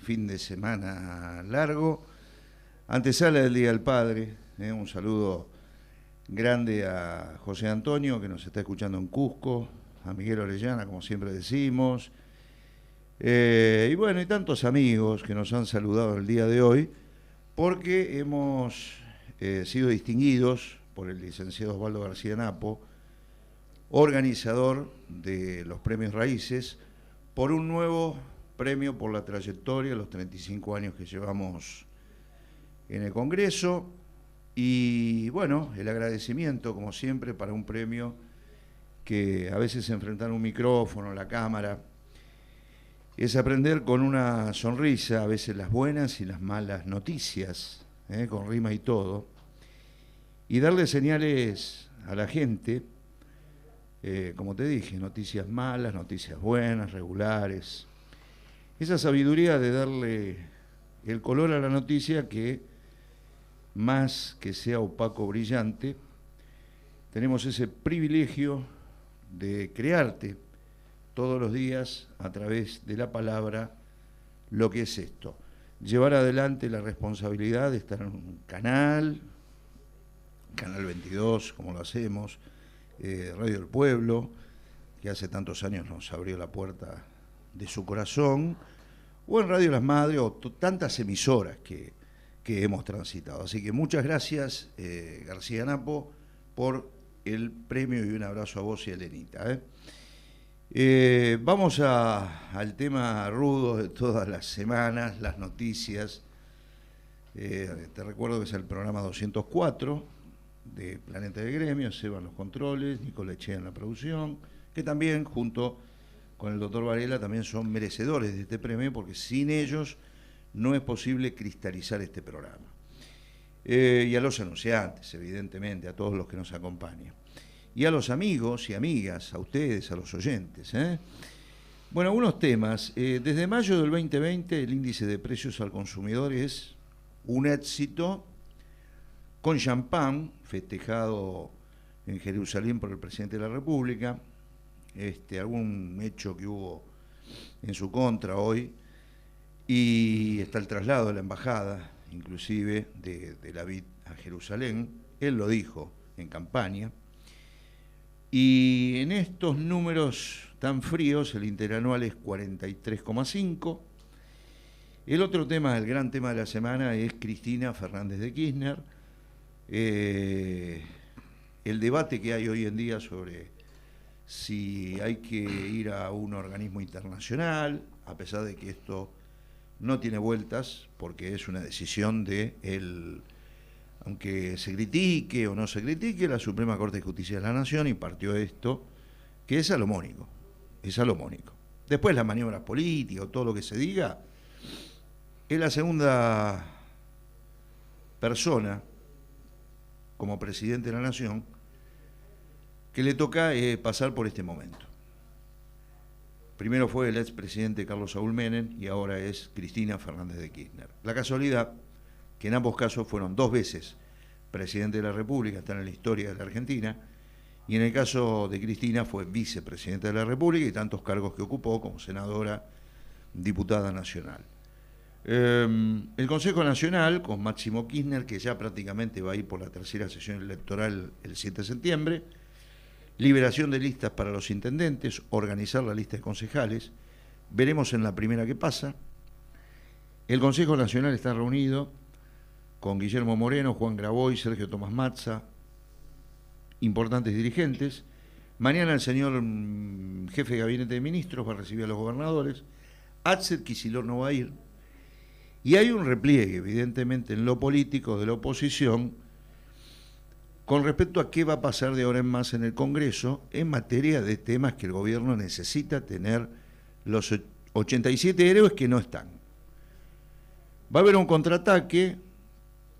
fin de semana largo, antesala del Día del Padre. Un saludo grande a José Antonio, que nos está escuchando en Cusco, a Miguel Orellana, como siempre decimos, y bueno, y tantos amigos que nos han saludado el día de hoy, porque hemos sido distinguidos por el licenciado Osvaldo García Napo, organizador de los premios Raíces, por un nuevo premio por la trayectoria, los 35 años que llevamos en el Congreso, y bueno, el agradecimiento, como siempre, para un premio que a veces enfrentar un micrófono, la cámara, es aprender con una sonrisa, a veces las buenas y las malas noticias, con rima y todo, y darle señales a la gente, como te dije, noticias malas, noticias buenas, regulares. Esa sabiduría de darle el color a la noticia que, más que sea opaco o brillante, tenemos ese privilegio de crearte todos los días a través de la palabra lo que es esto. Llevar adelante la responsabilidad de estar en un canal 22, como lo hacemos, Radio del Pueblo, que hace tantos años nos abrió la puerta de su corazón, o en Radio Las Madres, o tantas emisoras que hemos transitado. Así que muchas gracias, García Napo, por el premio, y un abrazo a vos y a Elenita. Vamos al tema rudo de todas las semanas, las noticias. Te recuerdo que es el programa 204 de Planeta de Gremio, Seba en los controles, Nicola Echea en la producción, que también, junto con el doctor Varela, también son merecedores de este premio, porque sin ellos no es posible cristalizar este programa. Y a los anunciantes, evidentemente, a todos los que nos acompañan. Y a los amigos y amigas, a ustedes, a los oyentes. Bueno, algunos temas. Desde mayo del 2020 el índice de precios al consumidor es un éxito, con champán, festejado en Jerusalén por el presidente de la República, algún hecho que hubo en su contra hoy, y está el traslado de la embajada, inclusive, de la BID a Jerusalén. Él lo dijo en campaña. Y en estos números tan fríos, el interanual es 43,5. El otro tema, el gran tema de la semana, es Cristina Fernández de Kirchner. El debate que hay hoy en día sobre si hay que ir a un organismo internacional, a pesar de que esto no tiene vueltas, porque es una decisión de él. Aunque se critique o no se critique, la Suprema Corte de Justicia de la Nación impartió esto, que es salomónico, Después las maniobras políticas, todo lo que se diga, es la segunda persona, como presidente de la Nación, que le toca pasar por este momento. Primero fue el expresidente Carlos Saúl Menem y ahora es Cristina Fernández de Kirchner. La casualidad que en ambos casos fueron 2 veces presidente de la República, están en la historia de la Argentina, y en el caso de Cristina fue vicepresidenta de la República y tantos cargos que ocupó como senadora, diputada nacional. El Consejo Nacional, con Máximo Kirchner, que ya prácticamente va a ir por la tercera sesión electoral el 7 de septiembre, liberación de listas para los intendentes, organizar la lista de concejales, veremos en la primera qué pasa. El Consejo Nacional está reunido con Guillermo Moreno, Juan Graboy, Sergio Tomás Mazza, importantes dirigentes. Mañana el señor jefe de gabinete de ministros va a recibir a los gobernadores. Axel Kicillof no va a ir. Y hay un repliegue, evidentemente, en lo político de la oposición con respecto a qué va a pasar de ahora en más en el Congreso en materia de temas que el gobierno necesita tener los 87 héroes que no están. Va a haber un contraataque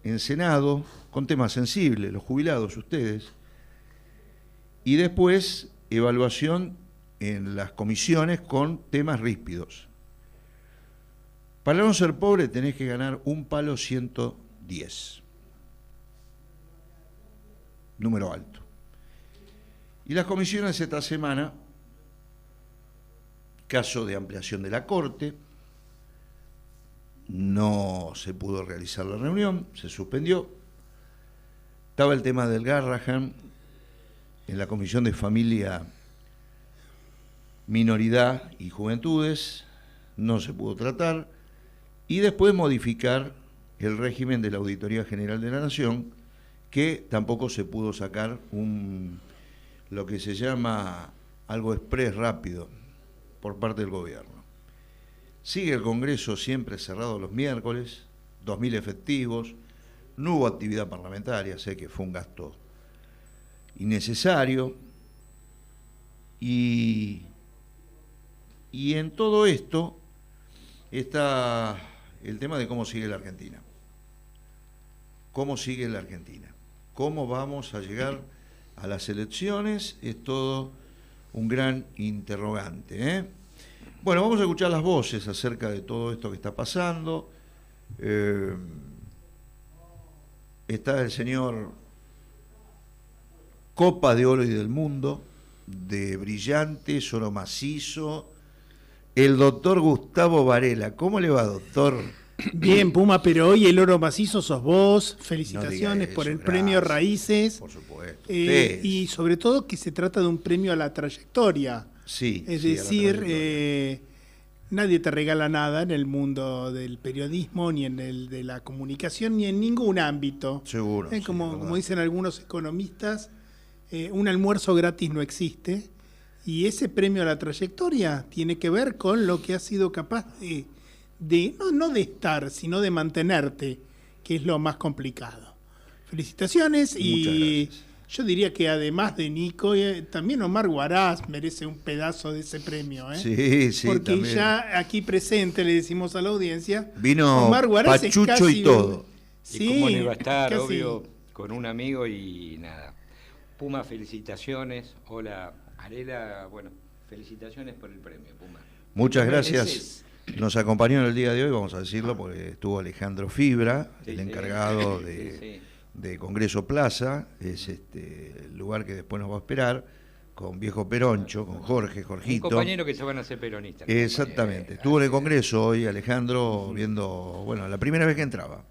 en Senado con temas sensibles, los jubilados, ustedes, y después evaluación en las comisiones con temas ríspidos. Para no ser pobre tenés que ganar un palo 110. Número alto. Y las comisiones esta semana, caso de ampliación de la Corte, no se pudo realizar la reunión, se suspendió. Estaba el tema del Garrahan en la Comisión de Familia, Minoridad y Juventudes, no se pudo tratar, y después modificar el régimen de la Auditoría General de la Nación, que tampoco se pudo sacar lo que se llama algo exprés rápido por parte del gobierno. Sigue el Congreso siempre cerrado los miércoles, 2.000 efectivos, no hubo actividad parlamentaria, sé que fue un gasto innecesario, y en todo esto está el tema de cómo sigue la Argentina. ¿Cómo sigue la Argentina? ¿Cómo vamos a llegar a las elecciones? Es todo un gran interrogante, ¿eh? Bueno, vamos a escuchar las voces acerca de todo esto que está pasando. Está el señor Copa de Oro y del Mundo, de Brillante, Oro Macizo, el doctor Gustavo Varela. ¿Cómo le va, doctor? Bien, Puma, pero hoy el oro macizo sos vos. No Felicitaciones diga por eso, el premio gracias. Raíces. Por supuesto. Y sobre todo que se trata de un premio a la trayectoria. Sí. Es sí, decir, nadie te regala nada en el mundo del periodismo, ni en el de la comunicación, ni en ningún ámbito. Seguro. Sí, como dicen algunos economistas, un almuerzo gratis no existe. Y ese premio a la trayectoria tiene que ver con lo que has sido capaz no de estar, sino de mantenerte, que es lo más complicado. Felicitaciones. Y gracias. yo diría que además de Nico, también Omar Huaraz merece un pedazo de ese premio. Sí, sí, porque también. ya aquí presente le decimos a la audiencia, Vino Omar Huaraz Pachucho es casi y todo. Sí, y cómo no iba a estar, casi. obvio, con un amigo y nada. Puma, felicitaciones. Hola, Arela, bueno, felicitaciones por el premio, Puma. Muchas Lo gracias. mereces. Nos acompañó en el día de hoy, vamos a decirlo, porque estuvo Alejandro Fibra, Sí, el sí. encargado Sí. de Congreso Plaza, es el lugar que después nos va a esperar, con Viejo Peroncho, con Jorgito. Un compañero que se van a hacer peronistas. Exactamente. Estuvo en el Congreso hoy Alejandro viendo, bueno, la primera vez que entraba.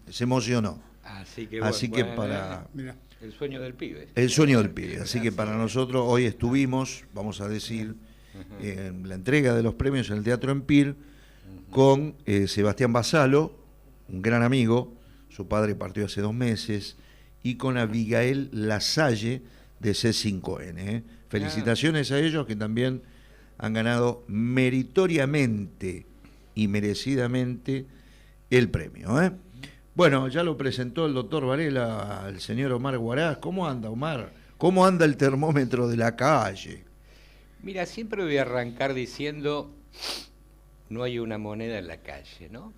Se emocionó. Así que, Así para... Mirá. El sueño del pibe. El sueño del pibe. Así que para nosotros hoy estuvimos, vamos a decir, en la entrega de los premios en el Teatro Empir con Sebastián Basalo, un gran amigo, su padre partió hace 2 meses, y con Abigail Lasalle de C5N. Felicitaciones a ellos que también han ganado meritoriamente y merecidamente el premio. Bueno, ya lo presentó el doctor Varela al señor Omar Huaraz. ¿Cómo anda, Omar? ¿Cómo anda el termómetro de la calle? Mira, siempre voy a arrancar diciendo, no hay una moneda en la calle, ¿no?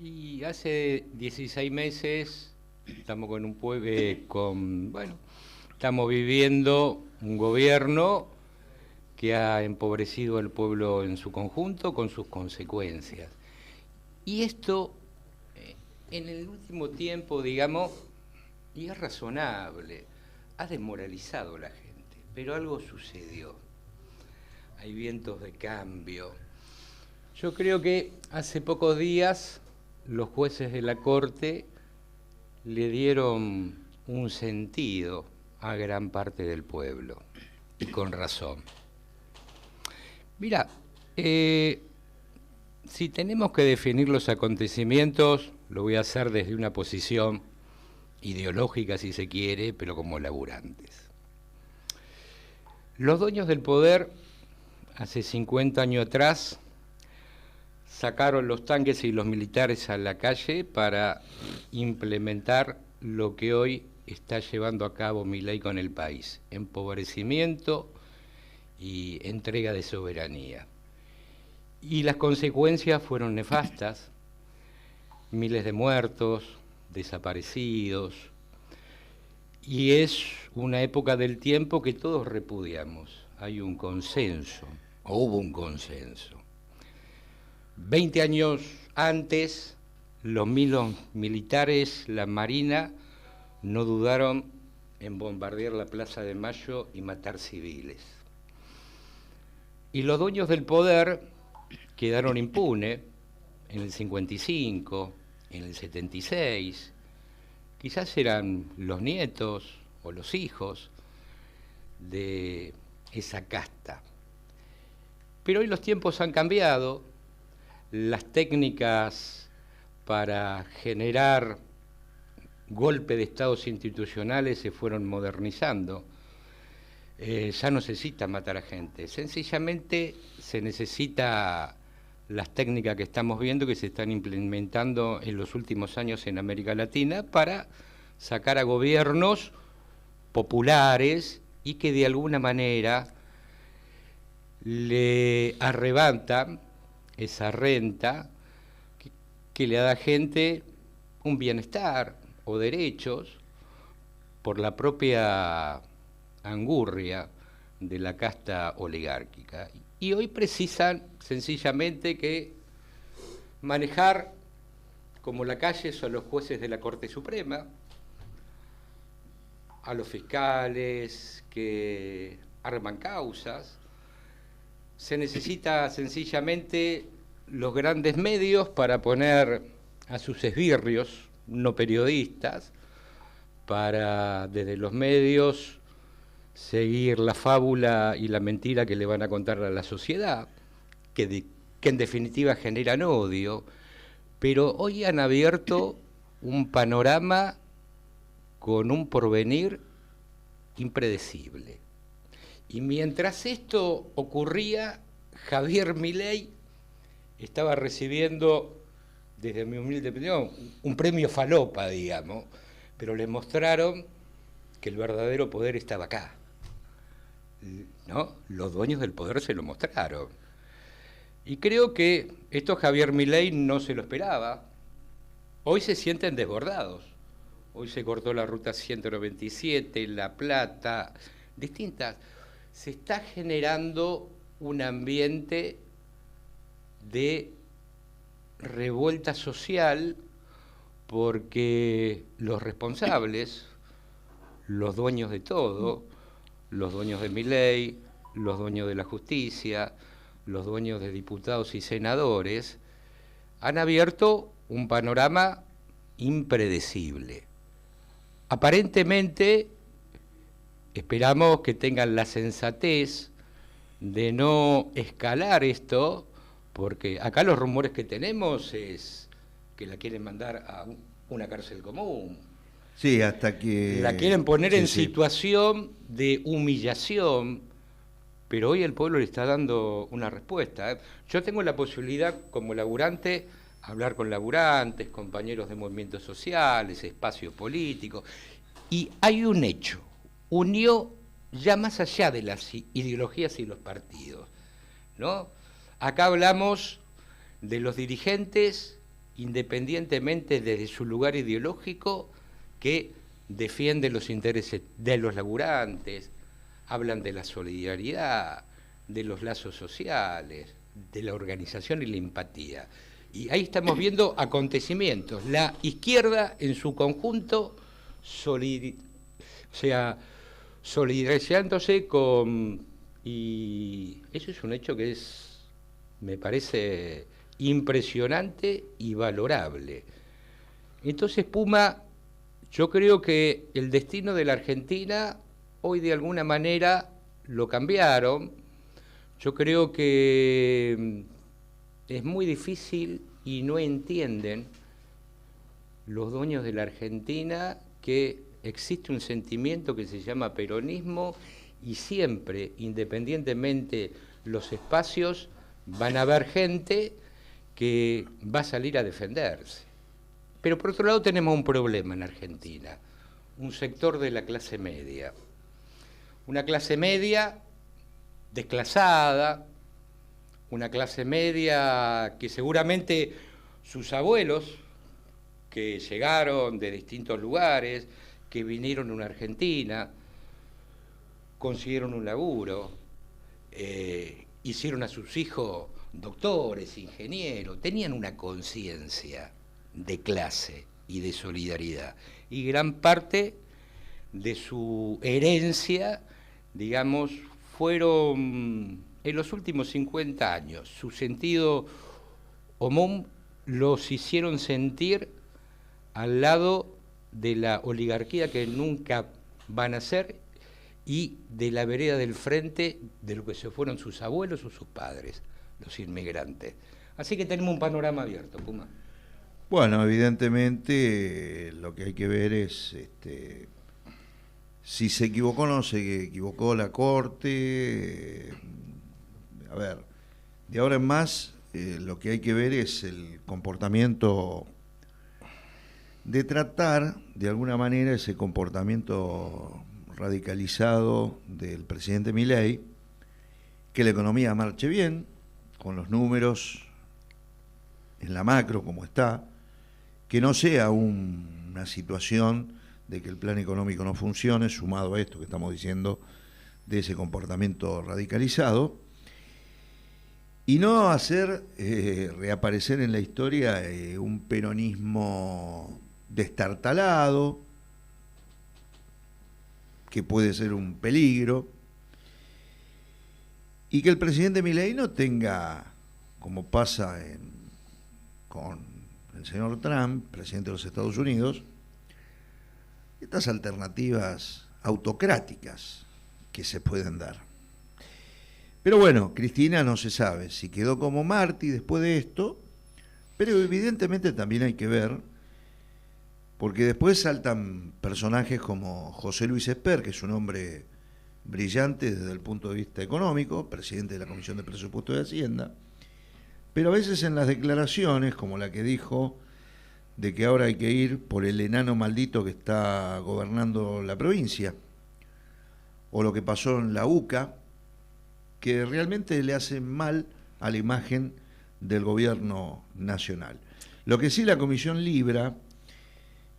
Y hace 16 meses estamos con un pueblo, estamos viviendo un gobierno que ha empobrecido al pueblo en su conjunto con sus consecuencias. Y esto, en el último tiempo, digamos, y es razonable, ha desmoralizado a la gente, pero algo sucedió. Hay vientos de cambio. Yo creo que hace pocos días los jueces de la Corte le dieron un sentido a gran parte del pueblo, y con razón. Mira, si tenemos que definir los acontecimientos, lo voy a hacer desde una posición ideológica, si se quiere, pero como laburantes. Los dueños del poder, hace 50 años atrás, sacaron los tanques y los militares a la calle para implementar lo que hoy está llevando a cabo Milei con el país: empobrecimiento y entrega de soberanía. Y las consecuencias fueron nefastas: miles de muertos, desaparecidos, y es una época del tiempo que todos repudiamos. Hay un consenso, o hubo un consenso. 20 años antes, los militares, la Marina, no dudaron en bombardear la Plaza de Mayo y matar civiles. Y los dueños del poder quedaron impunes, en el 55, en el 76, quizás eran los nietos o los hijos de esa casta. Pero hoy los tiempos han cambiado, las técnicas para generar golpe de estados institucionales se fueron modernizando. Ya no se necesita matar a gente, sencillamente se necesita las técnicas que estamos viendo que se están implementando en los últimos años en América Latina para sacar a gobiernos populares y que de alguna manera le arrebatan esa renta que le da a la gente un bienestar o derechos por la propia angurria de la casta oligárquica. Y hoy precisan sencillamente que manejar como lacayes a los jueces de la Corte Suprema, a los fiscales que arman causas. Se necesita sencillamente los grandes medios para poner a sus esbirrios, no periodistas, para desde los medios seguir la fábula y la mentira que le van a contar a la sociedad, que en definitiva generan odio, pero hoy han abierto un panorama con un porvenir impredecible. Y mientras esto ocurría, Javier Milei estaba recibiendo, desde mi humilde opinión, un premio falopa, digamos, pero le mostraron que el verdadero poder estaba acá, ¿no? Los dueños del poder se lo mostraron. Y creo que esto Javier Milei no se lo esperaba. Hoy se sienten desbordados. Hoy se cortó la ruta 197, La Plata, distintas. Se está generando un ambiente de revuelta social porque los responsables, los dueños de todo, los dueños de Milei, los dueños de la justicia, los dueños de diputados y senadores, han abierto un panorama impredecible. Aparentemente, esperamos que tengan la sensatez de no escalar esto, porque acá los rumores que tenemos es que la quieren mandar a una cárcel común. Sí, hasta que... La quieren poner sí, en sí. situación de humillación, pero hoy el pueblo le está dando una respuesta. Yo tengo la posibilidad, como laburante, hablar con laburantes, compañeros de movimientos sociales, espacios políticos, y hay un hecho, unió ya más allá de las ideologías y los partidos, ¿no? Acá hablamos de los dirigentes, independientemente desde su lugar ideológico, que defienden los intereses de los laburantes, hablan de la solidaridad, de los lazos sociales, de la organización y la empatía. Y ahí estamos viendo acontecimientos. La izquierda en su conjunto solidarizándose con... Y eso es un hecho que es, me parece, impresionante y valorable. Entonces, Puma, yo creo que el destino de la Argentina hoy de alguna manera lo cambiaron. Yo creo que es muy difícil y no entienden los dueños de la Argentina que existe un sentimiento que se llama peronismo y siempre, independientemente los espacios, van a haber gente que va a salir a defenderse. Pero por otro lado tenemos un problema en Argentina, un sector de la clase media. Una clase media desclasada, una clase media que seguramente sus abuelos, que llegaron de distintos lugares, que vinieron a una Argentina, consiguieron un laburo, hicieron a sus hijos doctores, ingenieros, tenían una conciencia de clase y de solidaridad. Y gran parte de su herencia, digamos, fueron en los últimos 50 años, su sentido común los hicieron sentir al lado de la oligarquía que nunca van a ser y de la vereda del frente de lo que se fueron sus abuelos o sus padres, los inmigrantes. Así que tenemos un panorama abierto, Puma. Bueno, evidentemente lo que hay que ver es si se equivocó o no se equivocó la Corte. A ver, de ahora en más lo que hay que ver es el comportamiento de tratar de alguna manera ese comportamiento radicalizado del presidente Milei, que la economía marche bien, con los números en la macro como está, que no sea una situación de que el plan económico no funcione, sumado a esto que estamos diciendo de ese comportamiento radicalizado, y no hacer reaparecer en la historia un peronismo destartalado, que puede ser un peligro, y que el presidente Milei no tenga, como pasa con el señor Trump, presidente de los Estados Unidos, estas alternativas autocráticas que se pueden dar. Pero bueno, Cristina no se sabe si quedó como Marty después de esto, pero evidentemente también hay que ver, porque después saltan personajes como José Luis Esper, que es un hombre brillante desde el punto de vista económico, presidente de la Comisión de Presupuesto de Hacienda, pero a veces en las declaraciones, como la que dijo de que ahora hay que ir por el enano maldito que está gobernando la provincia, o lo que pasó en la UCA, que realmente le hace mal a la imagen del gobierno nacional. Lo que sí, la Comisión Libra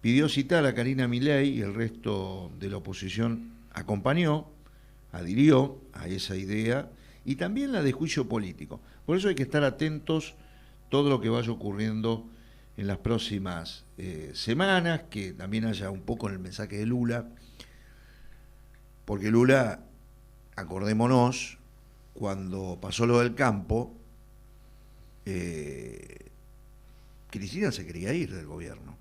pidió citar a Karina Milei y el resto de la oposición acompañó, adhirió a esa idea, y también la de juicio político. Por eso hay que estar atentos todo lo que vaya ocurriendo en las próximas semanas, que también haya un poco en el mensaje de Lula, porque Lula, acordémonos, cuando pasó lo del campo, Cristina se quería ir del gobierno.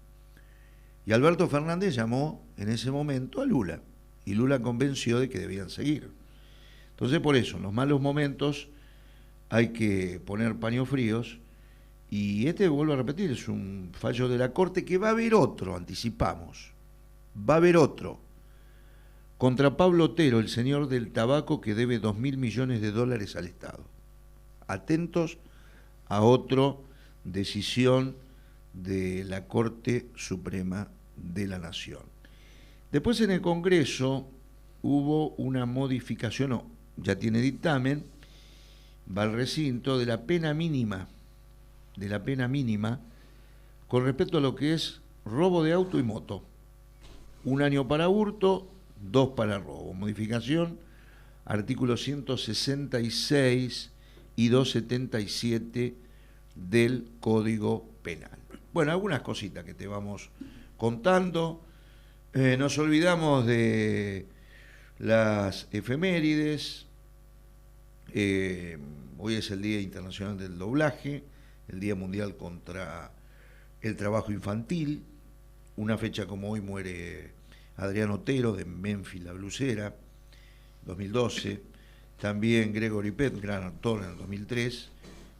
Y Alberto Fernández llamó en ese momento a Lula, y Lula convenció de que debían seguir. Entonces, por eso, en los malos momentos hay que poner paños fríos, y vuelvo a repetir, es un fallo de la Corte que va a haber otro, anticipamos, va a haber otro, contra Pablo Otero, el señor del tabaco que debe 2.000 millones de dólares al Estado. Atentos a otra decisión de la Corte Suprema de la Nación. Después en el Congreso hubo una modificación, no, ya tiene dictamen, va al recinto de la pena mínima con respecto a lo que es robo de auto y moto. 1 año para hurto, 2 para robo. Modificación, artículos 166 y 277 del Código Penal. Bueno, algunas cositas que te vamos contando. Nos olvidamos de las efemérides. Hoy es el Día Internacional del Doblaje, el Día Mundial contra el Trabajo Infantil. Una fecha como hoy muere Adrián Otero de Memphis, la blusera, 2012. También Gregory Peck, gran actor, en el 2003.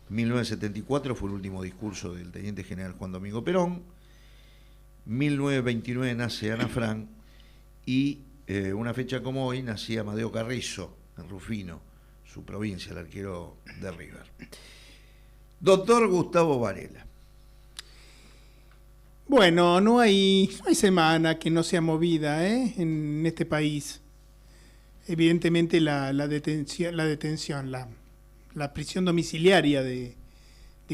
1974 fue el último discurso del teniente general Juan Domingo Perón. 1929 nace Ana Frank, y una fecha como hoy nacía Amadeo Carrizo en Rufino, su provincia, el arquero de River. Doctor Gustavo Varela. Bueno, no hay semana que no sea movida en este país. Evidentemente la detención, la prisión domiciliaria de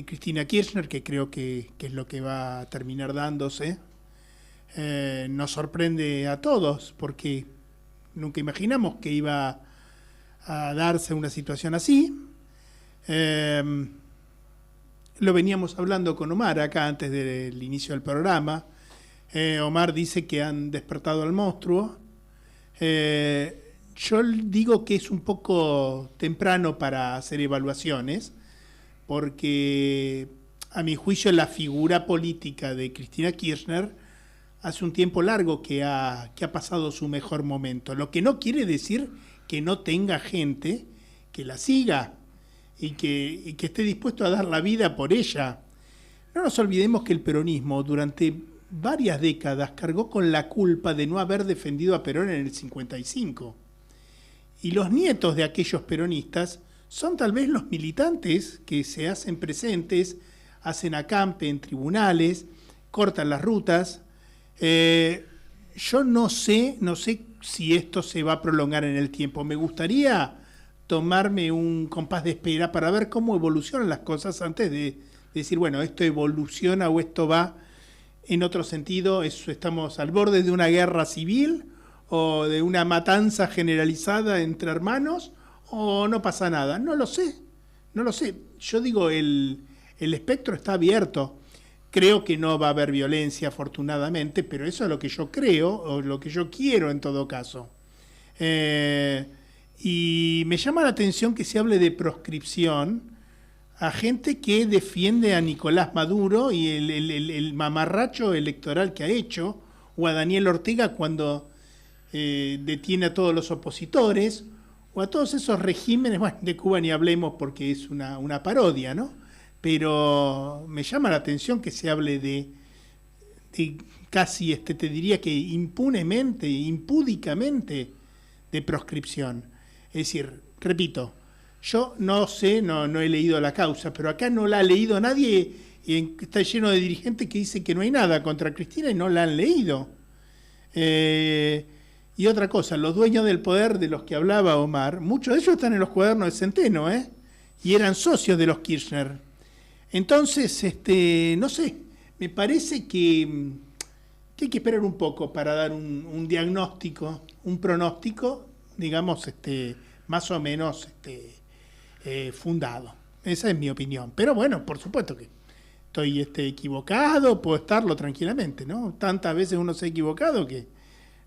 Cristina Kirchner, que creo que es lo que va a terminar dándose, nos sorprende a todos, porque nunca imaginamos que iba a darse una situación así. Lo veníamos hablando con Omar acá antes del inicio del programa. Omar dice que han despertado al monstruo. Yo digo que es un poco temprano para hacer evaluaciones, porque a mi juicio, la figura política de Cristina Kirchner hace un tiempo largo que ha pasado su mejor momento. Lo que no quiere decir que no tenga gente que la siga y que esté dispuesto a dar la vida por ella. No nos olvidemos que el peronismo durante varias décadas cargó con la culpa de no haber defendido a Perón en el 55. Y los nietos de aquellos peronistas son tal vez los militantes que se hacen presentes, hacen acampe en tribunales, cortan las rutas. Yo no sé si esto se va a prolongar en el tiempo. Me gustaría tomarme un compás de espera para ver cómo evolucionan las cosas antes de decir, bueno, esto evoluciona o esto va en otro sentido. Estamos al borde de una guerra civil o de una matanza generalizada entre hermanos, o no pasa nada. No lo sé. Yo digo, el espectro está abierto. Creo que no va a haber violencia, afortunadamente, pero eso es lo que yo creo, o lo que yo quiero en todo caso. Y me llama la atención que se hable de proscripción a gente que defiende a Nicolás Maduro y el mamarracho electoral que ha hecho, o a Daniel Ortega cuando detiene a todos los opositores, o a todos esos regímenes. Bueno, de Cuba ni hablemos porque es una parodia, ¿no? Pero me llama la atención que se hable de casi, te diría que impunemente, impúdicamente, de proscripción. Es decir, repito, yo no sé, no he leído la causa, pero acá no la ha leído nadie, y está lleno de dirigentes que dicen que no hay nada contra Cristina y no la han leído. Y otra cosa, los dueños del poder de los que hablaba Omar, muchos de ellos están en los cuadernos de Centeno, y eran socios de los Kirchner. Entonces, no sé, me parece que hay que esperar un poco para dar un diagnóstico, un pronóstico, digamos, más o menos fundado. Esa es mi opinión. Pero bueno, por supuesto que estoy equivocado, puedo estarlo tranquilamente, ¿no? Tantas veces uno se ha equivocado que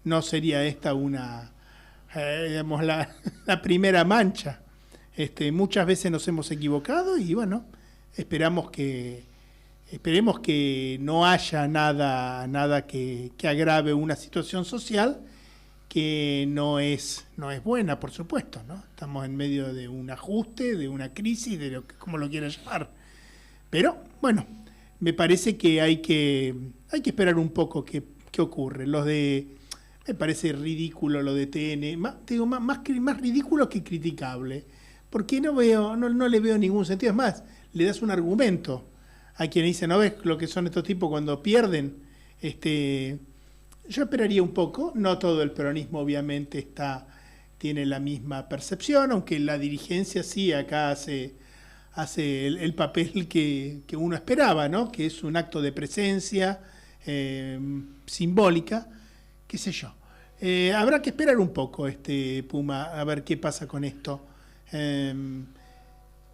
no sería esta digamos, la primera mancha. Muchas veces nos hemos equivocado y bueno, esperemos que no haya nada que agrave una situación social que no es buena, por supuesto, ¿no? Estamos en medio de un ajuste, de una crisis, de como lo quieran llamar. Pero bueno, me parece que hay que esperar un poco qué ocurre. Me parece ridículo lo de TN, más ridículo que criticable, porque no le veo ningún sentido. Es más, le das un argumento a quien dice, ¿no ves lo que son estos tipos cuando pierden? Yo esperaría un poco. No todo el peronismo obviamente tiene la misma percepción, aunque la dirigencia sí acá hace el papel que uno esperaba, ¿no? Que es un acto de presencia simbólica, qué sé yo. Habrá que esperar un poco, Puma, a ver qué pasa con esto.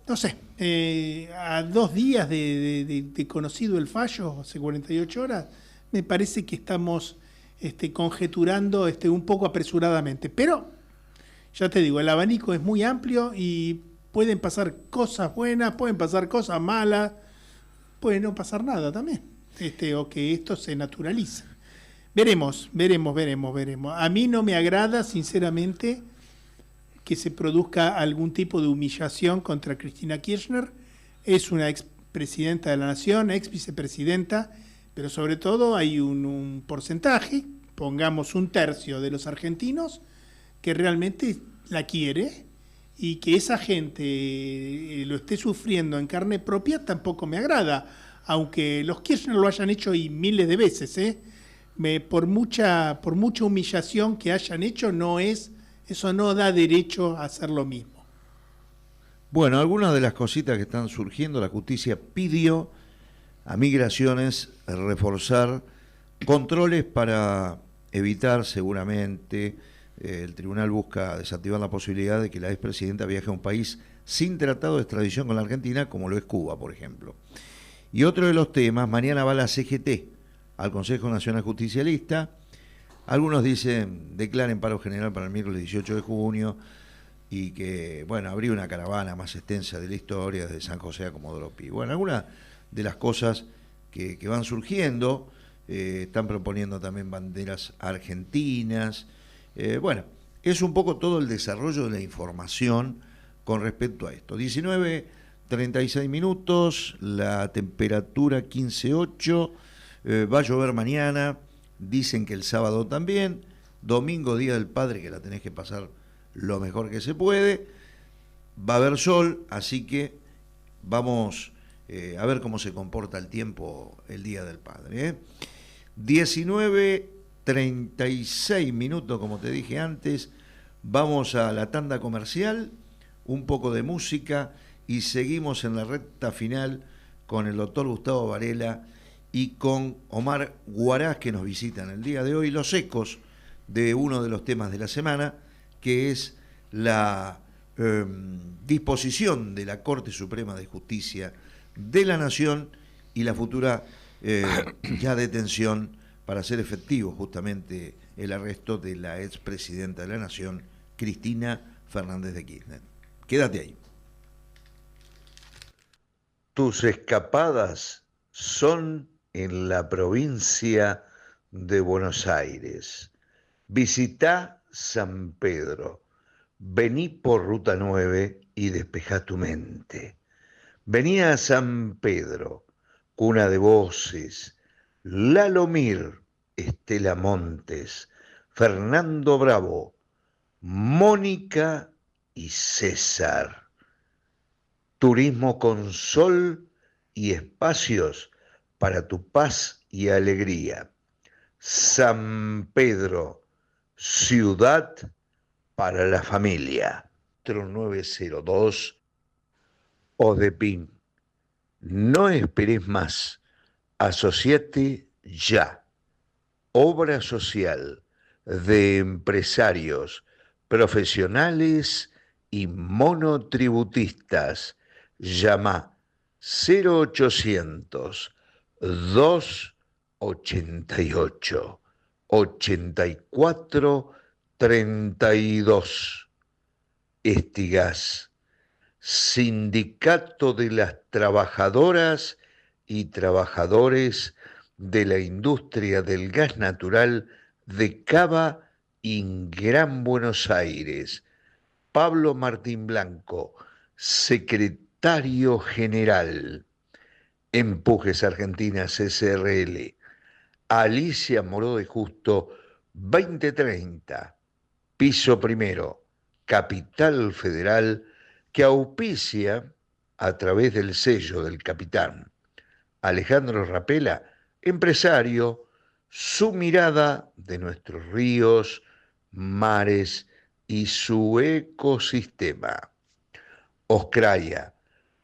No sé, a 2 días de conocido el fallo, hace 48 horas, me parece que estamos conjeturando un poco apresuradamente. Pero, ya te digo, el abanico es muy amplio y pueden pasar cosas buenas, pueden pasar cosas malas, puede no pasar nada también, o que esto se naturalice. Veremos. A mí no me agrada, sinceramente, que se produzca algún tipo de humillación contra Cristina Kirchner. Es una expresidenta de la Nación, ex vicepresidenta, pero sobre todo hay un porcentaje, pongamos 1/3 de los argentinos, que realmente la quiere, y que esa gente lo esté sufriendo en carne propia tampoco me agrada, aunque los Kirchner lo hayan hecho y miles de veces, por mucha humillación que hayan hecho, eso no da derecho a hacer lo mismo. Bueno, algunas de las cositas que están surgiendo, la justicia pidió a Migraciones reforzar controles para evitar seguramente, el tribunal busca desactivar la posibilidad de que la expresidenta viaje a un país sin tratado de extradición con la Argentina, como lo es Cuba, por ejemplo. Y otro de los temas, mañana va la CGT al Consejo Nacional Justicialista. Algunos dicen, declaren paro general para el miércoles 18 de junio y que, bueno, habría una caravana más extensa de la historia desde San José a Comodoro Pi. Bueno, algunas de las cosas que van surgiendo. Están proponiendo también banderas argentinas. Bueno, es un poco todo el desarrollo de la información con respecto a esto. 19:36 minutos, la temperatura 15,8, va a llover mañana, dicen que el sábado también, domingo, Día del Padre, que la tenés que pasar lo mejor que se puede, va a haber sol, así que vamos a ver cómo se comporta el tiempo el Día del Padre. 19:36 minutos, como te dije antes, vamos a la tanda comercial, un poco de música y seguimos en la recta final con el doctor Gustavo Varela y con Omar Huaraz, que nos visitan el día de hoy, los ecos de uno de los temas de la semana, que es la disposición de la Corte Suprema de Justicia de la Nación y la futura ya detención para hacer efectivo justamente el arresto de la expresidenta de la Nación, Cristina Fernández de Kirchner. Quédate ahí. Tus escapadas son en la provincia de Buenos Aires. Visita San Pedro. Vení por Ruta 9 y despejá tu mente. Vení a San Pedro, cuna de voces, Lalo Mir, Estela Montes, Fernando Bravo, Mónica y César. Turismo con sol y espacios para tu paz y alegría. San Pedro, ciudad para la familia. 902 Odepin. No esperes más. Asociate ya. Obra social de empresarios, profesionales y monotributistas. Llama 0800 288 84 32. Estigas, Sindicato de las Trabajadoras y Trabajadores de la Industria del Gas Natural de Cava y Gran Buenos Aires. Pablo Martín Blanco, secretario general. Empujes Argentinas SRL. Alicia Moró de Justo, 2030, piso primero, Capital Federal, que auspicia a través del sello del capitán Alejandro Rapela, empresario, su mirada de nuestros ríos, mares y su ecosistema. Oscraya,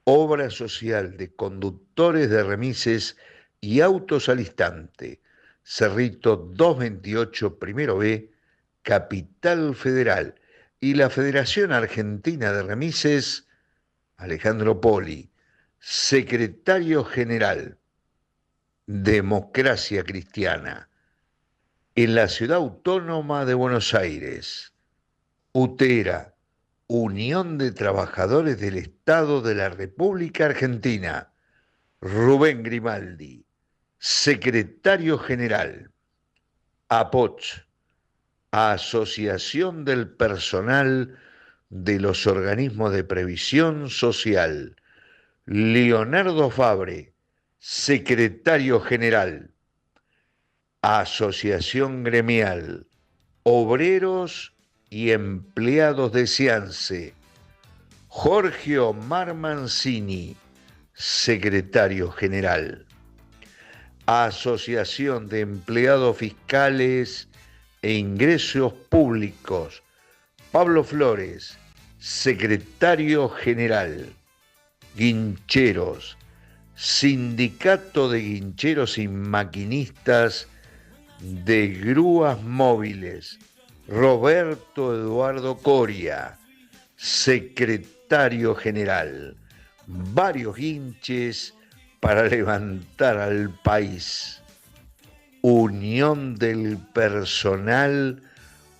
obra social de conductores de remises y autos al instante. Cerrito 228, primero B, Capital Federal. Y la Federación Argentina de Remises, Alejandro Poli, secretario general. Democracia Cristiana. En la Ciudad Autónoma de Buenos Aires. UTERA, Unión de Trabajadores del Estado de la República Argentina. Rubén Grimaldi, secretario general. APOCH, Asociación del Personal de los Organismos de Previsión Social. Leonardo Fabre, secretario general. Asociación Gremial, Obreros y Empleados de Ciance. Jorge Omar Mancini, secretario general. Asociación de Empleados Fiscales e Ingresos Públicos. Pablo Flores, secretario general. Guincheros, Sindicato de Guincheros y Maquinistas de Grúas Móviles. Roberto Eduardo Coria, secretario general. Varios guinches para levantar al país. Unión del Personal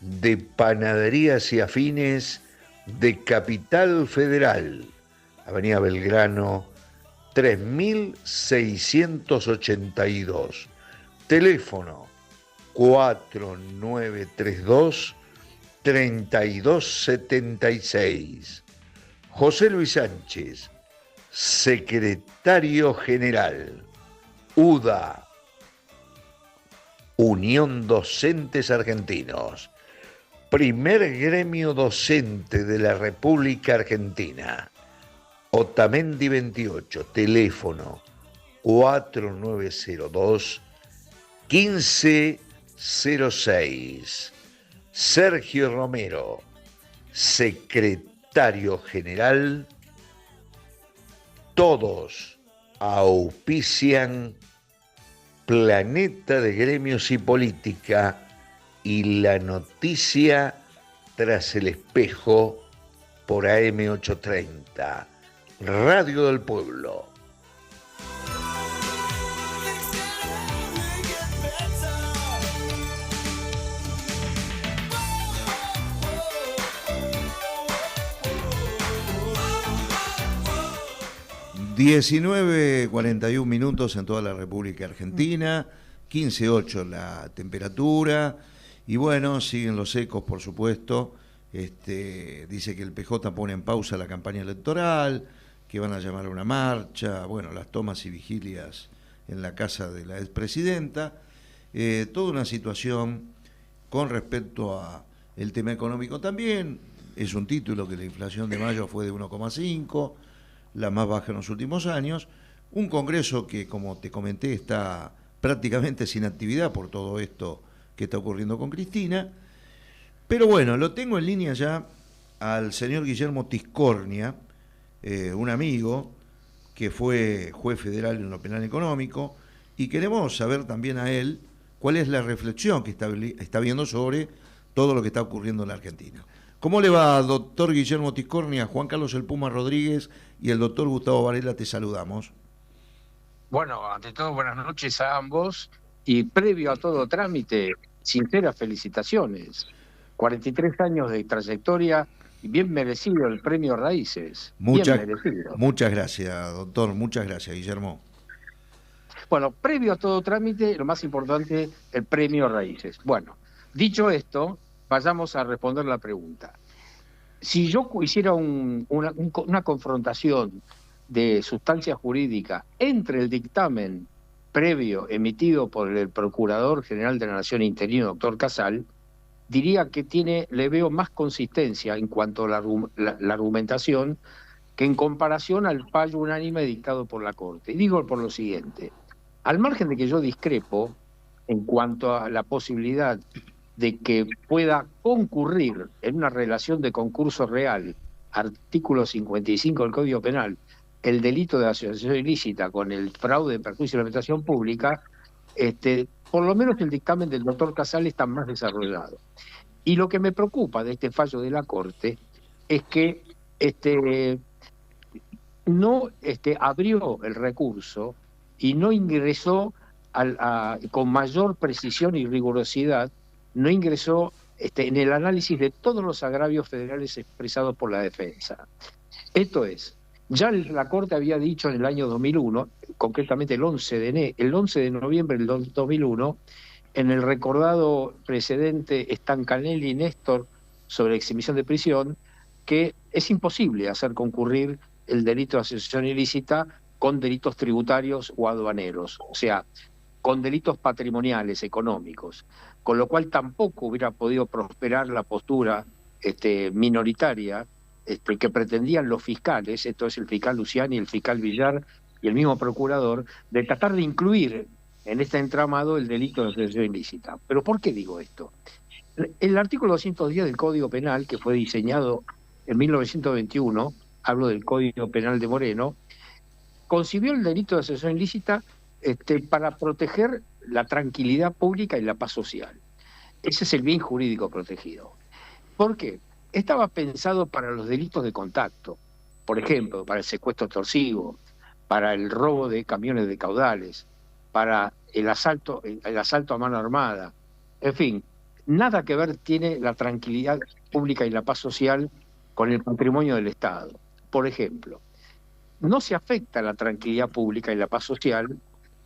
de Panaderías y Afines de Capital Federal. Avenida Belgrano 3682. Teléfono 4932-3276. José Luis Sánchez, secretario general, UDA, Unión Docentes Argentinos, primer gremio docente de la República Argentina. Otamendi 28, teléfono 4902-1506. Sergio Romero, secretario general. Todos auspician Planeta de Gremios y Política y La Noticia tras el espejo por AM830. Radio del Pueblo. (19:41) en toda la República Argentina, 15:08 la temperatura, y bueno, siguen los ecos, por supuesto. Dice que el PJ pone en pausa la campaña electoral, que van a llamar a una marcha, bueno, las tomas y vigilias en la casa de la expresidenta, toda una situación con respecto a el tema económico también. Es un título que la inflación de mayo fue de 1,5, la más baja en los últimos años, un Congreso que, como te comenté, está prácticamente sin actividad por todo esto que está ocurriendo con Cristina. Pero bueno, lo tengo en línea ya al señor Guillermo Tiscornia, un amigo que fue juez federal en lo penal económico, y queremos saber también a él cuál es la reflexión que está viendo sobre todo lo que está ocurriendo en la Argentina. ¿Cómo le va, doctor Guillermo Tiscornia? Juan Carlos El Puma Rodríguez y el doctor Gustavo Varela te saludamos. Bueno, ante todo, buenas noches a ambos, y previo a todo trámite, sinceras felicitaciones. 43 años de trayectoria y bien merecido el premio Raíces. Muchas gracias, doctor. Muchas gracias, Guillermo. Bueno, previo a todo trámite, lo más importante, el premio Raíces. Bueno, dicho esto, vayamos a responder la pregunta. Si yo hiciera una confrontación de sustancia jurídica entre el dictamen previo emitido por el Procurador General de la Nación interino, doctor Casal, diría que le veo más consistencia en cuanto a la argumentación que en comparación al fallo unánime dictado por la Corte. Y digo por lo siguiente: al margen de que yo discrepo en cuanto a la posibilidad de que pueda concurrir en una relación de concurso real, artículo 55 del Código Penal, el delito de asociación ilícita con el fraude en perjuicio de la administración pública, por lo menos el dictamen del doctor Casal está más desarrollado. Y lo que me preocupa de este fallo de la Corte es que no abrió el recurso y no ingresó con mayor precisión y rigurosidad, no ingresó en el análisis de todos los agravios federales expresados por la defensa. Esto es, ya la Corte había dicho en el año 2001, concretamente el 11 de noviembre del 2001, en el recordado precedente Stancanelli y Néstor sobre exhibición de prisión, que es imposible hacer concurrir el delito de asociación ilícita con delitos tributarios o aduaneros, o sea, con delitos patrimoniales, económicos, con lo cual tampoco hubiera podido prosperar la postura minoritaria que pretendían los fiscales, esto es el fiscal Luciani, el fiscal Villar y el mismo procurador, de tratar de incluir en este entramado el delito de asociación ilícita. ¿Pero por qué digo esto? El artículo 210 del Código Penal, que fue diseñado en 1921, hablo del Código Penal de Moreno, concibió el delito de asociación ilícita para proteger la tranquilidad pública y la paz social. Ese es el bien jurídico protegido. ¿Por qué? Estaba pensado para los delitos de contacto, por ejemplo, para el secuestro extorsivo, para el robo de camiones de caudales, para el asalto a mano armada. En fin, nada que ver tiene la tranquilidad pública y la paz social con el patrimonio del Estado. Por ejemplo, no se afecta la tranquilidad pública y la paz social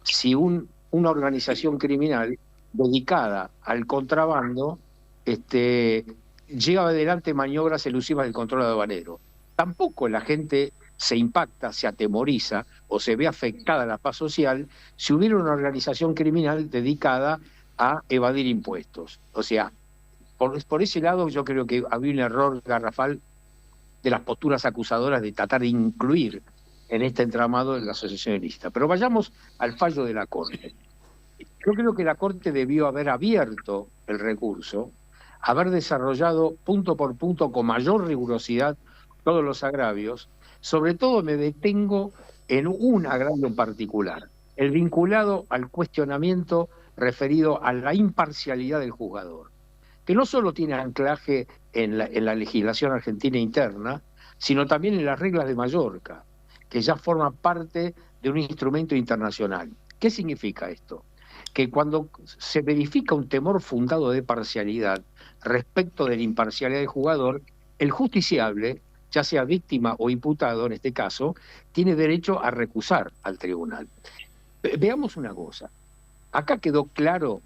si una organización criminal dedicada al contrabando lleva adelante maniobras elusivas del control aduanero. Tampoco la gente se impacta, se atemoriza o se ve afectada la paz social si hubiera una organización criminal dedicada a evadir impuestos. O sea, por ese lado yo creo que había un error garrafal de las posturas acusadoras de tratar de incluir en este entramado de la asociación ilícita. Pero vayamos al fallo de la Corte. Yo creo que la Corte debió haber abierto el recurso, haber desarrollado punto por punto con mayor rigurosidad todos los agravios. Sobre todo me detengo en un agravio en particular, el vinculado al cuestionamiento referido a la imparcialidad del juzgador, que no solo tiene anclaje en la legislación argentina interna, sino también en las reglas de Mallorca, que ya forman parte de un instrumento internacional. ¿Qué significa esto? Que cuando se verifica un temor fundado de parcialidad respecto de la imparcialidad del jugador, el justiciable, ya sea víctima o imputado en este caso, tiene derecho a recusar al tribunal. Veamos una cosa. Acá quedó claro,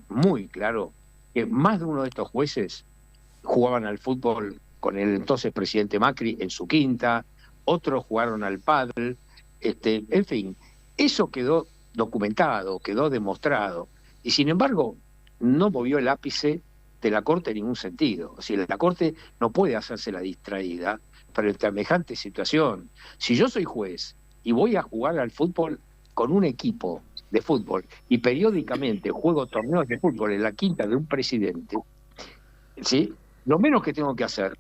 muy claro, que más de uno de estos jueces jugaban al fútbol con el entonces presidente Macri en su quinta, otros jugaron al pádel, en fin, eso quedó documentado, quedó demostrado, y sin embargo no movió el ápice de la Corte en ningún sentido. O sea, la Corte no puede hacerse la distraída frente a semejante situación. Si yo soy juez y voy a jugar al fútbol con un equipo de fútbol y periódicamente juego torneos de fútbol en la quinta de un presidente, ¿sí?, lo menos que tengo que hacer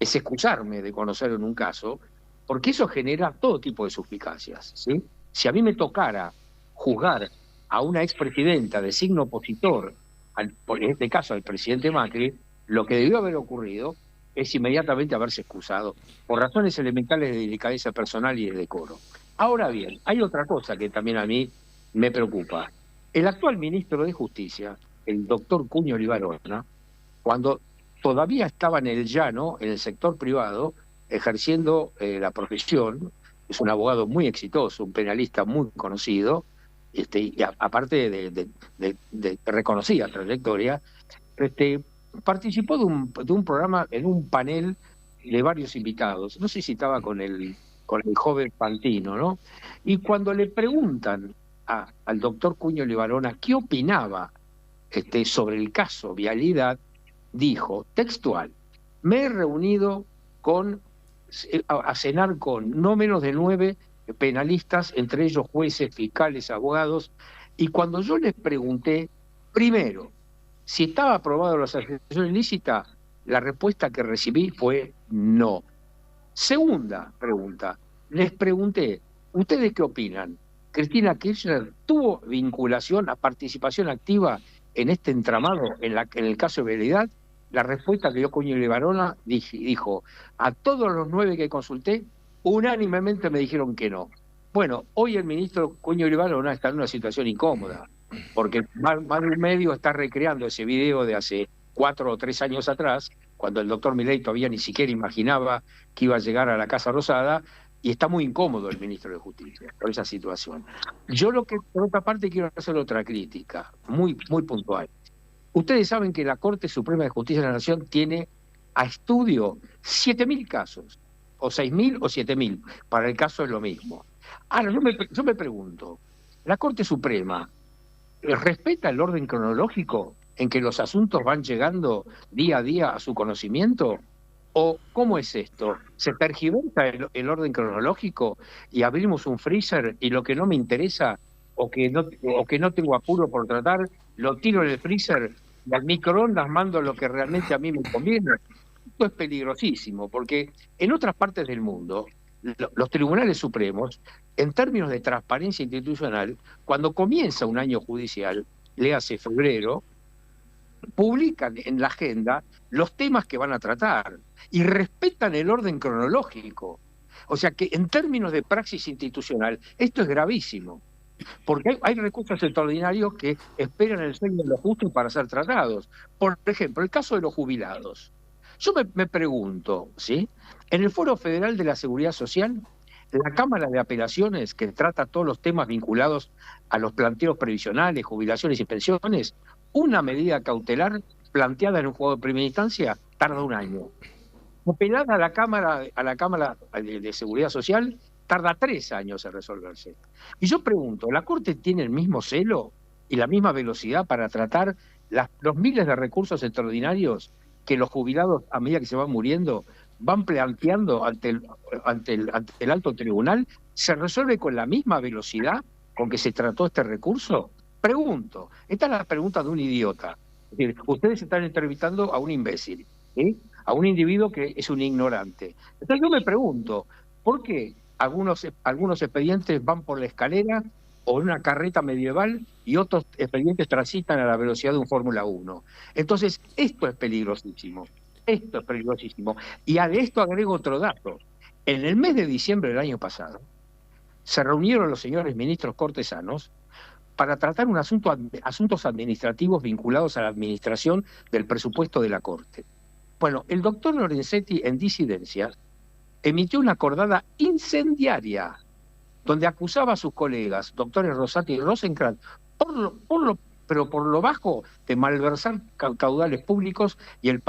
es excusarme de conocerlo en un caso, porque eso genera todo tipo de suspicacias, ¿sí? Si a mí me tocara juzgar a una expresidenta de signo opositor, en este caso al presidente Macri, lo que debió haber ocurrido es inmediatamente haberse excusado, por razones elementales de delicadeza personal y de decoro. Ahora bien, hay otra cosa que también a mí me preocupa. El actual ministro de Justicia, el doctor Cuño Libarona, cuando todavía estaba en el llano, en el sector privado, ejerciendo la profesión, es un abogado muy exitoso, un penalista muy conocido, y aparte de reconocida trayectoria, participó de un programa en un panel de varios invitados. No sé si estaba con el joven Fantino, ¿no? Y cuando le preguntan al doctor Cuño Libarona qué opinaba sobre el caso Vialidad, dijo, textual, me he reunido a cenar con no menos de 9 penalistas, entre ellos jueces, fiscales, abogados, y cuando yo les pregunté, primero, si estaba aprobado la asociación ilícita, la respuesta que recibí fue no. Segunda pregunta, les pregunté, ¿ustedes qué opinan? ¿¿Cristina Kirchner tuvo vinculación, a participación activa en este entramado, en el caso de Vialidad? La respuesta que dio Cuño Libarona dijo, a todos los 9 que consulté, unánimemente me dijeron que no. Bueno, hoy el ministro Cuño Libarona está en una situación incómoda, porque más de un medio está recreando ese video de hace 4 o 3 años atrás, cuando el doctor Milei todavía ni siquiera imaginaba que iba a llegar a la Casa Rosada, y está muy incómodo el ministro de Justicia por esa situación. Yo por otra parte, quiero hacer otra crítica, muy, muy puntual. Ustedes saben que la Corte Suprema de Justicia de la Nación tiene a estudio 7.000 casos, o 6.000 o 7.000, para el caso es lo mismo. Ahora, yo me pregunto, ¿la Corte Suprema respeta el orden cronológico en que los asuntos van llegando día a día a su conocimiento? ¿O cómo es esto? ¿Se tergiversa el orden cronológico y abrimos un freezer y lo que no me interesa o que no tengo apuro por tratar, lo tiro en el freezer y al microondas mando lo que realmente a mí me conviene? Esto es peligrosísimo, porque en otras partes del mundo, los tribunales supremos, en términos de transparencia institucional, cuando comienza un año judicial, léase febrero, publican en la agenda los temas que van a tratar y respetan el orden cronológico. O sea que en términos de praxis institucional, esto es gravísimo, porque hay recursos extraordinarios que esperan el sueño de los justos para ser tratados. Por ejemplo, el caso de los jubilados. Yo me pregunto, ¿sí?, en el Foro Federal de la Seguridad Social, La Cámara de Apelaciones, que trata todos los temas vinculados a los planteos previsionales, jubilaciones y pensiones, una medida cautelar planteada en un juzgado de primera instancia tarda 1 año. Apelada a la Cámara de Seguridad Social, tarda 3 años en resolverse. Y yo pregunto, ¿la Corte tiene el mismo celo y la misma velocidad para tratar los miles de recursos extraordinarios que los jubilados, a medida que se van muriendo, van planteando ante el alto tribunal? ¿Se resuelve con la misma velocidad con que se trató este recurso? Pregunto, esta es la pregunta de un idiota. Es decir, ustedes están entrevistando a un imbécil, ¿sí? A un individuo que es un ignorante. Entonces yo me pregunto, ¿por qué algunos expedientes van por la escalera o en una carreta medieval y otros expedientes transitan a la velocidad de un Fórmula 1? Entonces, esto es peligrosísimo. Esto es peligrosísimo. Y a esto agrego otro dato. En el mes de diciembre del año pasado, se reunieron los señores ministros cortesanos para tratar asuntos administrativos vinculados a la administración del presupuesto de la Corte. Bueno, el doctor Lorenzetti, en disidencias, emitió una acordada incendiaria, donde acusaba a sus colegas, doctores Rosati y Rosenkrantz, pero por lo bajo, de malversar caudales públicos y el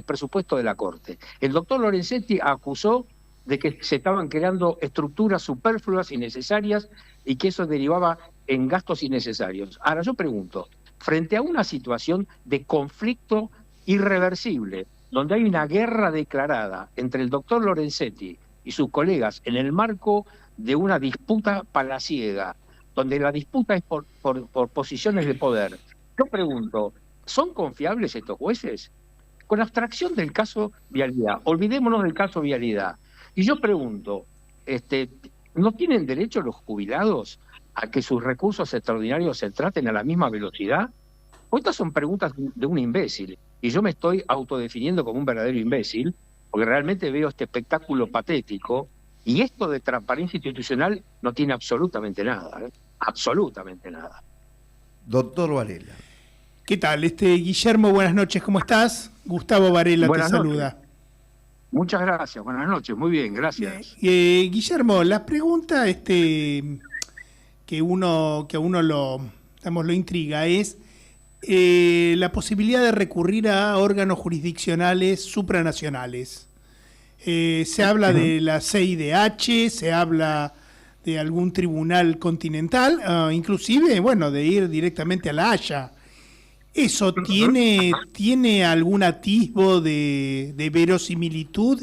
presupuesto de la Corte. El doctor Lorenzetti acusó de que se estaban creando estructuras superfluas, innecesarias, y que eso derivaba en gastos innecesarios. Ahora yo pregunto, frente a una situación de conflicto irreversible, donde hay una guerra declarada entre el doctor Lorenzetti y sus colegas en el marco de una disputa palaciega, donde la disputa es por posiciones de poder, yo pregunto, ¿son confiables estos jueces? Con abstracción del caso Vialidad, olvidémonos del caso Vialidad. Y yo pregunto, ¿no tienen derecho los jubilados a que sus recursos extraordinarios se traten a la misma velocidad? Pues estas son preguntas de un imbécil, y yo me estoy autodefiniendo como un verdadero imbécil, porque realmente veo este espectáculo patético, y esto de transparencia institucional no tiene absolutamente nada, absolutamente nada. Doctor Varela. ¿Qué tal? Guillermo, buenas noches, ¿cómo estás? Gustavo Varela te saluda. Muchas gracias, buenas noches, muy bien, gracias. Guillermo, la pregunta que a uno lo intriga es la posibilidad de recurrir a órganos jurisdiccionales supranacionales. Se habla de la CIDH, se habla de algún tribunal continental, inclusive, bueno, de ir directamente a la Haya. ¿Eso tiene algún atisbo de verosimilitud?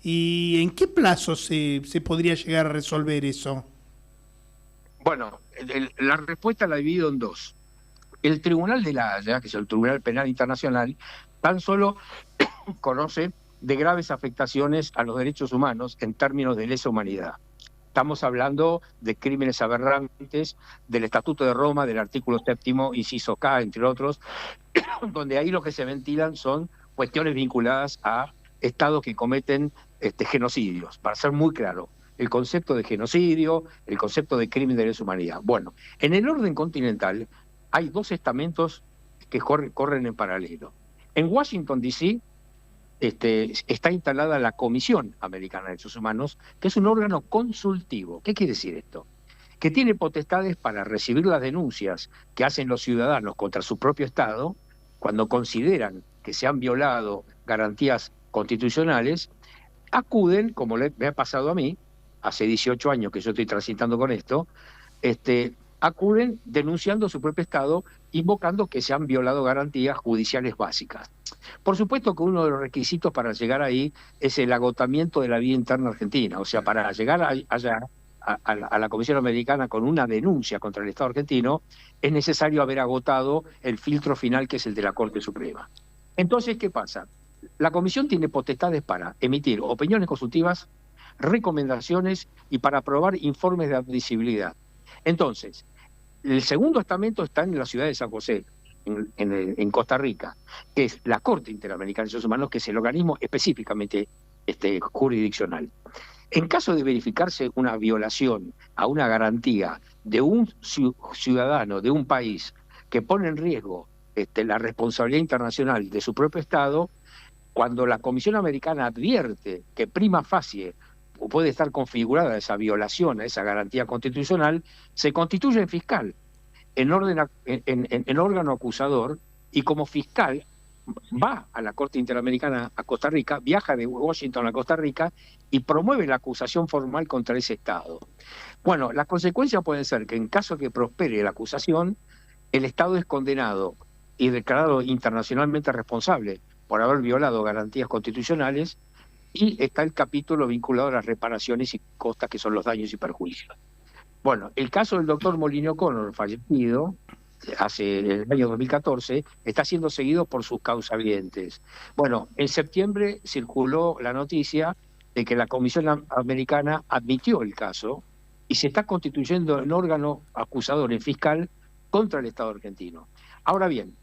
¿Y en qué plazo se podría llegar a resolver eso? Bueno, la respuesta la divido en dos. El Tribunal de la Haya, que es el Tribunal Penal Internacional, tan solo conoce de graves afectaciones a los derechos humanos en términos de lesa humanidad. Estamos hablando de crímenes aberrantes, del Estatuto de Roma, del artículo 7º, inciso K, entre otros, donde ahí lo que se ventilan son cuestiones vinculadas a estados que cometen genocidios. Para ser muy claro, el concepto de genocidio, el concepto de crimen de lesa humanidad. Bueno, en el orden continental hay dos estamentos que corren en paralelo. En Washington, D.C., está instalada la Comisión Americana de Derechos Humanos, que es un órgano consultivo. ¿Qué quiere decir esto? Que tiene potestades para recibir las denuncias que hacen los ciudadanos contra su propio Estado, cuando consideran que se han violado garantías constitucionales, acuden, como me ha pasado a mí, hace 18 años que yo estoy transitando con esto, acuden denunciando su propio Estado, invocando que se han violado garantías judiciales básicas. Por supuesto que uno de los requisitos para llegar ahí es el agotamiento de la vía interna argentina. O sea, para llegar allá a la Comisión Americana con una denuncia contra el Estado argentino, es necesario haber agotado el filtro final, que es el de la Corte Suprema. Entonces, ¿qué pasa? La Comisión tiene potestades para emitir opiniones consultivas, recomendaciones y para aprobar informes de admisibilidad. Entonces, el segundo estamento está en la ciudad de San José, en Costa Rica, que es la Corte Interamericana de Derechos Humanos, que es el organismo específicamente jurisdiccional. En caso de verificarse una violación a una garantía de un ciudadano de un país que pone en riesgo la responsabilidad internacional de su propio Estado, cuando la Comisión Americana advierte que prima facie puede estar configurada esa violación a esa garantía constitucional, se constituye en fiscal, en órgano acusador, y como fiscal va a la Corte Interamericana a Costa Rica, viaja de Washington a Costa Rica y promueve la acusación formal contra ese Estado. Bueno, las consecuencias pueden ser que en caso de que prospere la acusación, el Estado es condenado y declarado internacionalmente responsable por haber violado garantías constitucionales, y está el capítulo vinculado a las reparaciones y costas, que son los daños y perjuicios. Bueno, el caso del doctor Molineux O'Connor, fallecido hace el año 2014, está siendo seguido por sus causavientes. Bueno, en septiembre circuló la noticia de que la Comisión Americana admitió el caso y se está constituyendo en órgano acusador, en fiscal, contra el Estado argentino. Ahora bien,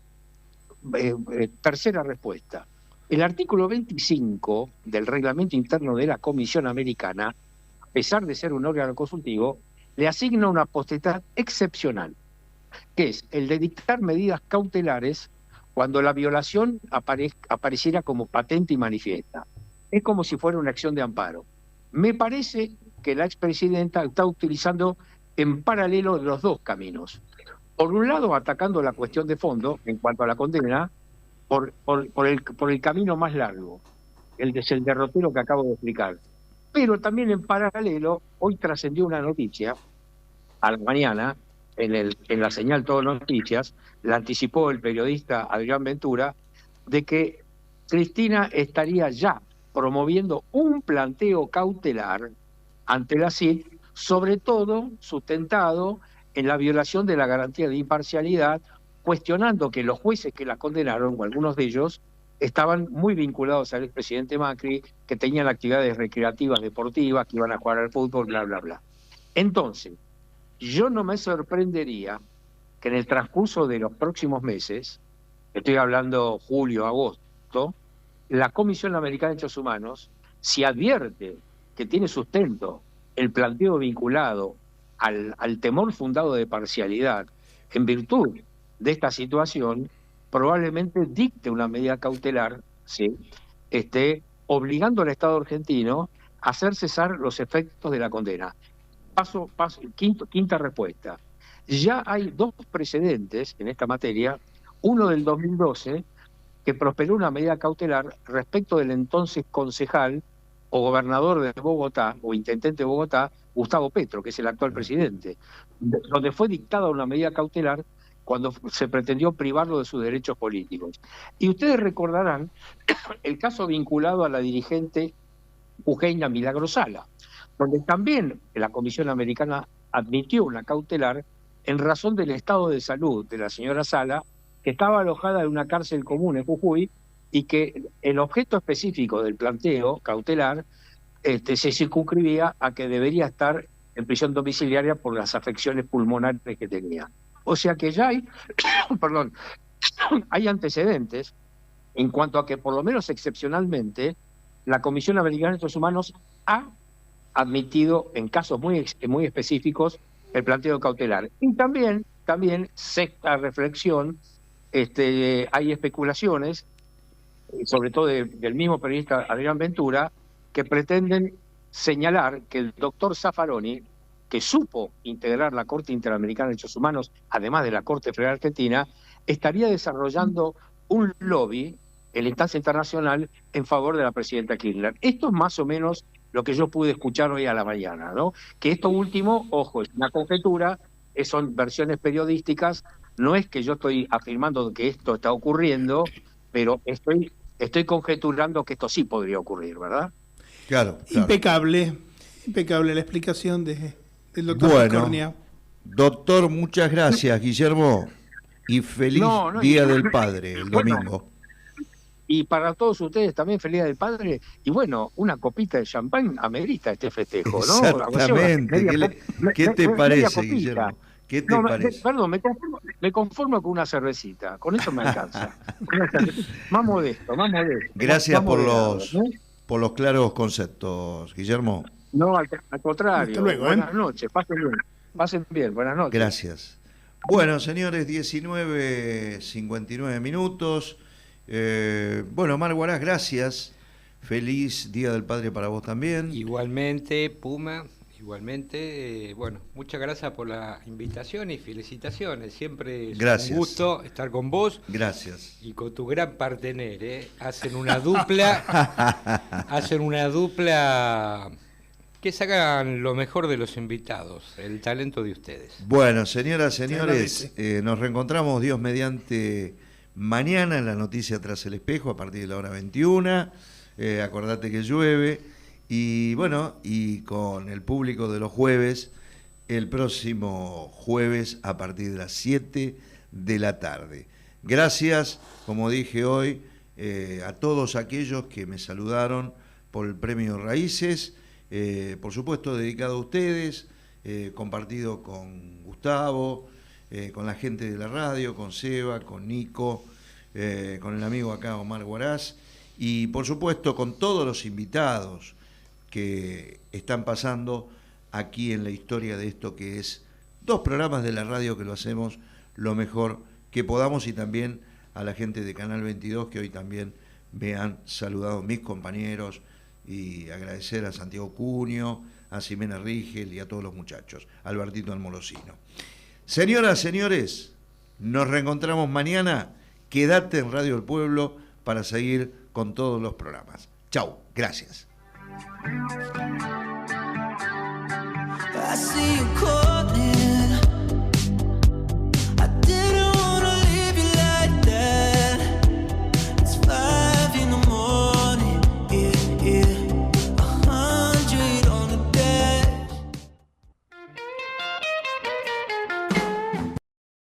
tercera respuesta. El artículo 25 del reglamento interno de la Comisión Americana, a pesar de ser un órgano consultivo, le asigna una potestad excepcional, que es el de dictar medidas cautelares cuando la violación apareciera como patente y manifiesta. Es como si fuera una acción de amparo. Me parece que la expresidenta está utilizando en paralelo los dos caminos. Por un lado, atacando la cuestión de fondo en cuanto a la condena, por el camino más largo, el derrotero que acabo de explicar. Pero también en paralelo, hoy trascendió una noticia, a la mañana, en la señal Todo Noticias, la anticipó el periodista Adrián Ventura, de que Cristina estaría ya promoviendo un planteo cautelar ante la CID, sobre todo sustentado en la violación de la garantía de imparcialidad, cuestionando que los jueces que la condenaron, o algunos de ellos, estaban muy vinculados al expresidente Macri, que tenían actividades recreativas, deportivas, que iban a jugar al fútbol, bla, bla, bla. Entonces, yo no me sorprendería que en el transcurso de los próximos meses, estoy hablando julio, agosto, la Comisión Americana de Derechos Humanos, si advierte que tiene sustento el planteo vinculado al temor fundado de parcialidad, en virtud de esta situación, probablemente dicte una medida cautelar, ¿sí? Obligando al Estado argentino a hacer cesar los efectos de la condena. Quinta respuesta. Ya hay dos precedentes en esta materia, uno del 2012, que prosperó una medida cautelar respecto del entonces concejal o gobernador de Bogotá, o intendente de Bogotá, Gustavo Petro, que es el actual presidente, donde fue dictada una medida cautelar cuando se pretendió privarlo de sus derechos políticos. Y ustedes recordarán el caso vinculado a la dirigente Eugenia Milagro Sala, donde también la Comisión Americana admitió una cautelar en razón del estado de salud de la señora Sala, que estaba alojada en una cárcel común en Jujuy, y que el objeto específico del planteo cautelar se circunscribía a que debería estar en prisión domiciliaria por las afecciones pulmonares que tenía. O sea que ya hay, perdón, hay antecedentes en cuanto a que, por lo menos excepcionalmente, la Comisión Americana de Derechos Humanos ha admitido en casos muy específicos el planteo cautelar. Y también sexta reflexión, hay especulaciones, sobre todo del mismo periodista Adrián Ventura, que pretenden señalar que el doctor Zaffaroni, que supo integrar la Corte Interamericana de Derechos Humanos, además de la Corte Federal Argentina, estaría desarrollando un lobby en la instancia internacional en favor de la presidenta Kirchner. Esto es más o menos lo que yo pude escuchar hoy a la mañana, ¿no? Que esto último, ojo, es una conjetura, son versiones periodísticas, no es que yo estoy afirmando que esto está ocurriendo, pero estoy conjeturando que esto sí podría ocurrir, ¿verdad? Claro. Impecable la explicación del doctor Cornia. Doctor, muchas gracias, Guillermo, y feliz Día del Padre el domingo. Y para todos ustedes también feliz Día del Padre, y bueno, una copita de champán amerita este festejo, ¿no? Exactamente. ¿Qué te parece, Guillermo? ¿Qué te parece? Perdón, me conformo con una cervecita, con eso me alcanza. Más modesto. Gracias por los claros conceptos, Guillermo. No, al contrario. Hasta luego, buenas noches, pasen bien, buenas noches. Gracias. Bueno, señores, 19:59 minutos. Bueno, Mar Guarás, gracias Feliz Día del Padre para vos también. Igualmente, Puma, igualmente, bueno, muchas gracias por la invitación y felicitaciones. Siempre es un gusto estar con vos. Gracias. Y con tu gran partener, ¿eh? Hacen una dupla que sacan lo mejor de los invitados, el talento de ustedes. Bueno, señoras, señores, nos reencontramos Dios mediante mañana en la noticia Tras el Espejo a partir de la hora 21. Acordate que llueve. Y bueno, y con el público de los jueves, el próximo jueves a partir de las 7 de la tarde. Gracias, como dije hoy, a todos aquellos que me saludaron por el Premio Raíces, por supuesto dedicado a ustedes, compartido con Gustavo, con la gente de la radio, con Seba, con Nico, con el amigo acá Omar Guaraz, y por supuesto con todos los invitados que están pasando aquí en la historia de esto que es 2 programas de la radio que lo hacemos lo mejor que podamos, y también a la gente de Canal 22 que hoy también me han saludado mis compañeros, y agradecer a Santiago Cunio, a Ximena Rigel y a todos los muchachos, Albertito Almolosino. Señoras, señores, nos reencontramos mañana. Quédate en Radio del Pueblo para seguir con todos los programas. Chau, gracias. I see you